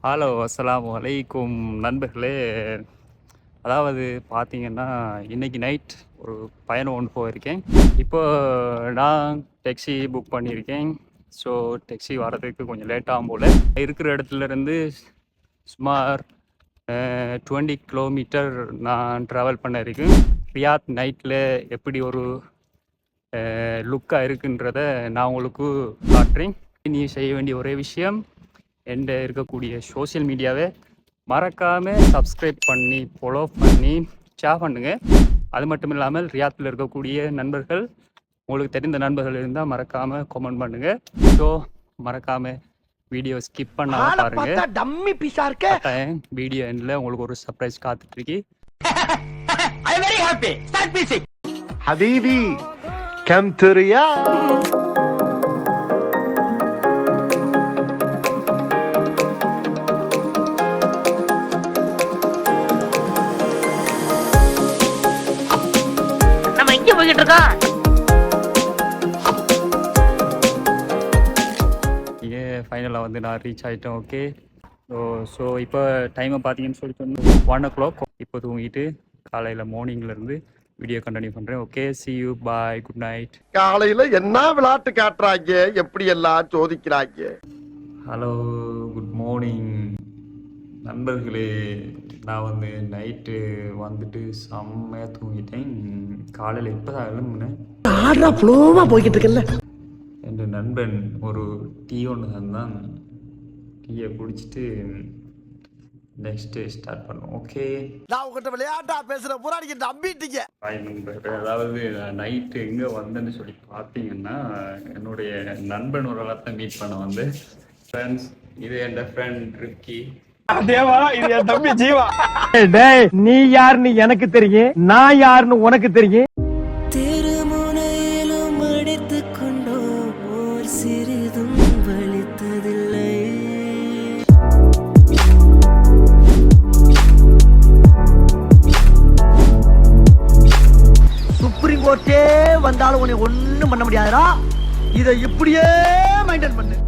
Hello அஸ்ஸலாமு அலைக்கும் நண்பர்களே. அதாவது பார்த்தீங்கன்னா, இன்னைக்கு நைட் ஒரு பயணம் ஒன்று போயிருக்கேன். இப்போ நான் டாக்ஸி புக் பண்ணியிருக்கேன். ஸோ டாக்ஸி வர்றதுக்கு கொஞ்சம் லேட் ஆகும் போல். இருக்கிற இடத்துலேருந்து சுமார் 20 கிலோமீட்டர் நான் ட்ராவல் பண்ண இருக்கேன். ரியாத் நைட்டில் எப்படி ஒரு லுக்காக இருக்குன்றத நான் உங்களுக்கு காட்டுறேன். நீ செய்ய வேண்டிய ஒரே விஷயம், என்கிட்ட இருக்கக்கூடிய சோஷியல் மீடியாவை மறக்காமல் சப்ஸ்கிரைப் பண்ணி ஃபாலோ பண்ணி ஷேர் பண்ணுங்கள். அது மட்டும் இல்லாமல் ரியாத்தில் இருக்கக்கூடிய நண்பர்கள், உங்களுக்கு தெரிந்த நண்பர்கள் இருந்தால் மறக்காமல் கமெண்ட் பண்ணுங்கள். ஸோ மறக்காமல் வீடியோ ஸ்கிப் பண்ணாமல் பாருங்கள். வீடியோ எண்டில் உங்களுக்கு ஒரு சர்ப்ரைஸ் காத்துட்ருக்கு. ஹபீபி கம் டு ரியாத். ஃபைனலாக வந்து நான் ரீச் ஆகிட்டேன். ஓகே. ஸோ இப்போ டைமை பார்த்தீங்கன்னு சொல்லி சொன்னோம் 1 o'clock. இப்போ தூங்கிட்டு காலையில் மார்னிங்லேருந்து வீடியோ கண்டினியூ பண்ணுறேன். Okay, see you, bye, good night. காலையில என்ன விளையாட்டு காட்டுறாங்க, எப்படி எல்லாம் சோதிக்கிறாங்க. ஹலோ, குட் மார்னிங் நண்பர்களே. நான் வந்து நைட்டு வந்துட்டு செம்மையாக தூங்கிட்டேன். காலையில் இப்போ தான் எழும்புனேன். போய்கிட்டு இருக்கல. என் நண்பன் ஒரு டீ ஒன்று தந்தான். டீயை குடிச்சிட்டு நெக்ஸ்ட்டு ஸ்டார்ட் பண்ணுவோம். ஓகே, நான் உங்ககிட்ட விளையாட்டா பேசுற புறாடிக்கு நம்பிட்டீங்க. பாய் நண்பர். அதாவது நைட்டு எங்கே வந்தேன்னு சொல்லி பார்த்தீங்கன்னா, என்னுடைய நண்பன் ஒரு இடத்த மீட் பண்ண வந்து ஃப்ரெண்ட்ஸ். இது என் ஃப்ரெண்ட் ரிக்கி. தேவா, இது என் தம்பி ஜீவா. டேய், நீ யாருன்னு எனக்கு தெரியும், நான் யாருன்னு உனக்கு தெரியும். திருமுனையிலும் அடித்துக் கொண்டோ ஓர் சிறிதும் வலித்ததில்லை. சுப்ரீம் கோர்ட்டே வந்தாலும் உன்னை ஒண்ணும் பண்ண முடியாதுடா. இதை இப்படியே மெயின்டைன் பண்ணு.